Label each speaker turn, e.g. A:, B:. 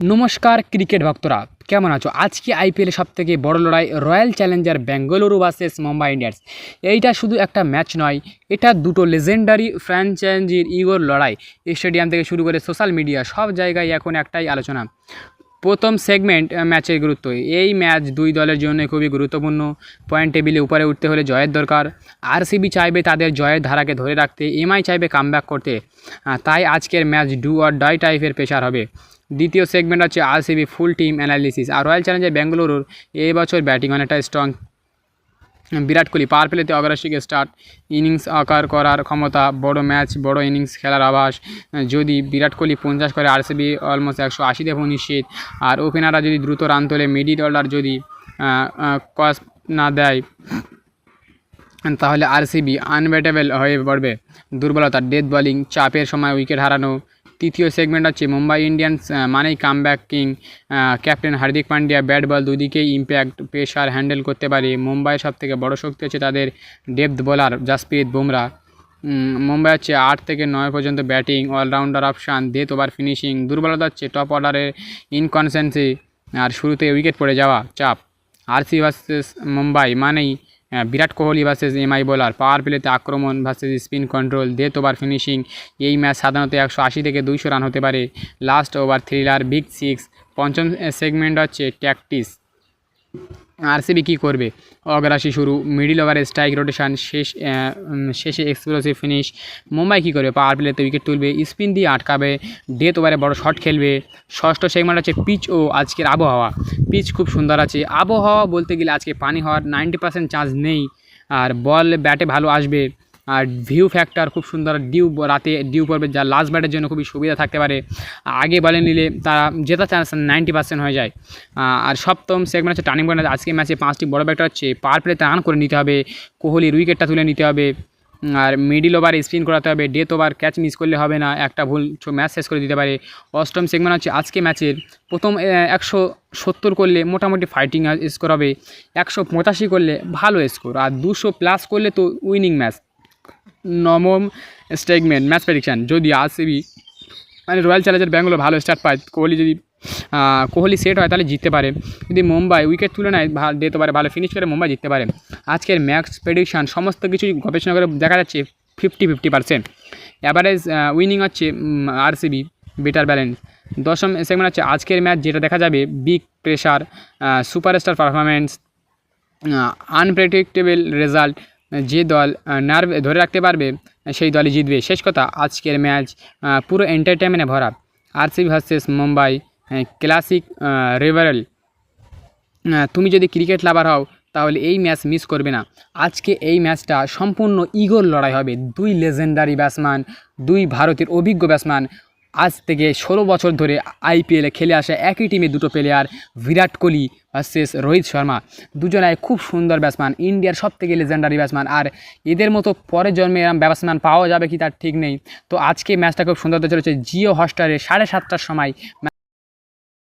A: নমস্কার ক্রিকেট ভক্তরা, কেমন আছো? আজকে আইপিএলের সবথেকে বড় লড়াই royal Challenger Bengaluru versus Mumbai Indians. এইটা শুধু একটা ম্যাচ নয়, এটা দুটো লেজেন্ডারি ফ্র্যাঞ্চাইজির ইগোর লড়াই। স্টেডিয়াম থেকে শুরু করে সোশ্যাল মিডিয়া সব জায়গায় এখন একটাই আলোচনা। প্রথম সেগমেন্ট ম্যাচের গুরুত্ব। এই ম্যাচ দুই দলের জন্য খুবই গুরুত্বপূর্ণ। পয়েন্ট টেবিলে উপরে উঠতে হলে জয়ের দরকার। আরসিবি চাইবে তাদের জয়ের ধারাকে ধরে রাখতে, এমআই চাইবে কামব্যাক করতে। তাই আজকের ম্যাচ ডু অর ডাই টাইপের প্রেশার হবে। দ্বিতীয় সেগমেন্ট হচ্ছে আরসিবি ফুল টিম অ্যানালিসিস। আর রয়্যাল চ্যালেঞ্জার বেঙ্গালুরুর এই বছর ব্যাটিং অনেকটা স্ট্রং। বিরাট কোহলি পাওয়ার প্লেতে অগ্রাসীকে স্টার্ট, ইনিংস আকার করার ক্ষমতা, বড় ম্যাচ বড় ইনিংস খেলার আভাস। যদি বিরাট কোহলি 50 করে, আরসিবি অলমোস্ট 180 দেবো নিশ্চিত। আর ওপেনাররা যদি দ্রুত রান তোলে, মিডিল অর্ডার যদি কস না দেয়, তাহলে আরসিবি আনবেটেবল হয়ে পড়বে। দুর্বলতা ডেথ বোলিং, চাপের সময় উইকেট হারানো। তৃতীয় সেগমেন্ট হচ্ছে মুম্বাই ইন্ডিয়ান্স মানেই comeback king. Captain Hardik Pandya bat ball দুদিকেই ইম্প্যাক্ট, প্রেশার হ্যান্ডেল করতে পারে। মুম্বাইয়ের সবথেকে বড় শক্তি হচ্ছে তাদের ডেপথ বোলার জাসপ্রীত বুমরা। মুম্বাই হচ্ছে 8 থেকে 9 পর্যন্ত batting allrounder option, death over finishing. দুর্বলতা হচ্ছে টপ অর্ডারে ইনকনসেন্সি আর শুরুতে উইকেট পড়ে যাওয়া চাপ। আরসিবি ভার্সেস মুম্বাই মানেই Virat Kohli versus MI bowler, পাওয়ার প্লেতে আক্রমণ versus spin control, death over finishing. এই ম্যাচ সাধারণত 180 থেকে 200 রান হতে পারে। Last over thriller, big six. পঞ্চম সেগমেন্ট হচ্ছে ট্যাকটিস। আরসিবি কী করবে? অগ্রাসী শুরু, মিডিল ওভারে স্ট্রাইক রোটেশন, শেষে এক্সপ্লোসিভ ফিনিশ। মুম্বাই কী করবে? পাওয়ার প্লেতে উইকেট তুলবে, স্পিন দিয়ে আটকাবে, ডেথ ওভারে বড় শট খেলবে। ষষ্ঠ সেগমেন্ট হচ্ছে পিচ ও আজকের আবহাওয়া। পিচ খুব সুন্দর আছে। আবহাওয়া বলতে গেলে আজকে পানি হওয়ার 90% চান্স নেই। আর বল ব্যাটে ভালো আসবে। আর ভিউ ফ্যাক্টর খুব সুন্দর, রাতে ডিউ পড়বে, যা লাস্ট ব্যাটের জন্য খুবই সুবিধা থাকতে পারে। আগে বলে নিলে তারা জেতার চান্স 90% হয়ে যায়। আর সপ্তম সেগমেন্ট হচ্ছে টার্নিং পয়েন্ট। আজকে ম্যাচে 5টি বড় ব্যাটার হচ্ছে পাওয়ার প্লেতে রান করে নিতে হবে, কোহলির উইকেটটা তুলে নিতে হবে। আর মিডিল ওভার স্পিন করাতে হবে, ডেথ ওভার ক্যাচ মিস করলে হবে না, একটা ভুল ম্যাচ শেষ করে দিতে পারে। অষ্টম সেগমেন্ট হচ্ছে আজকে ম্যাচের প্রথম 170 করলে মোটামুটি ফাইটিং স্কোর হবে, 185 করলে ভালো স্কোর, আর 200+ করলে তো উইনিং ম্যাচ। নবম সেগমেন্ট ম্যাচ প্রেডিকশান। যদি আরসিবি রয়্যাল চ্যালেঞ্জার ব্যাঙ্গালোর ভালো স্টার্ট পায়, কোহলি সেট হয় তাহলে জিততে পারে। যদি মুম্বাই উইকেট তুলে নেয়, দিতে পারে, ভালো ফিনিশ করে মুম্বাই জিততে পারে। আজকের ম্যাচ প্রেডিকশান সমস্ত কিছু গবেষণা করে দেখা যাচ্ছে 50-50%। অ্যাভারেজ উইনিং হচ্ছে আরসিবি, বেটার ব্যালেন্স। দশম সেগমেন্ট হচ্ছে আজকের ম্যাচ যেটা দেখা যাবে, big pressure, superstar performance, unpredictable result. যে দল নার্ভ ধরে রাখতে পারবে সেই দলই জিতবে। শেষ কথা, আজকের ম্যাচ পুরো এন্টারটেনমেন্টে ভরা। RCB versus Mumbai classic rivalry. তুমি যদি ক্রিকেট লাভার হও তাহলে এই ম্যাচ মিস করবে না। আজকে এই ম্যাচটা সম্পূর্ণ ইগোর লড়াই হবে। দুই লেজেন্ডারি ব্যাটসম্যান, দুই ভারতের অভিজ্ঞ ব্যাটসম্যান। আজ থেকে 16 বছর ধরে আইপিএলে খেলে আসা একই টিমে দুটো প্লেয়ার, বিরাট কোহলি ভার্সেস রোহিত শর্মা। দুজনায় খুব সুন্দর ব্যাটসম্যান, ইন্ডিয়ার সবথেকে লেজেন্ডারি ব্যাটসম্যান। আর এদের মতো পরের জন্মে এরম ব্যাটসম্যান পাওয়া যাবে কি তার ঠিক নেই। তো আজকে ম্যাচটা খুব সুন্দর চলেছে। জিও হটস্টারে 7:30টার সময়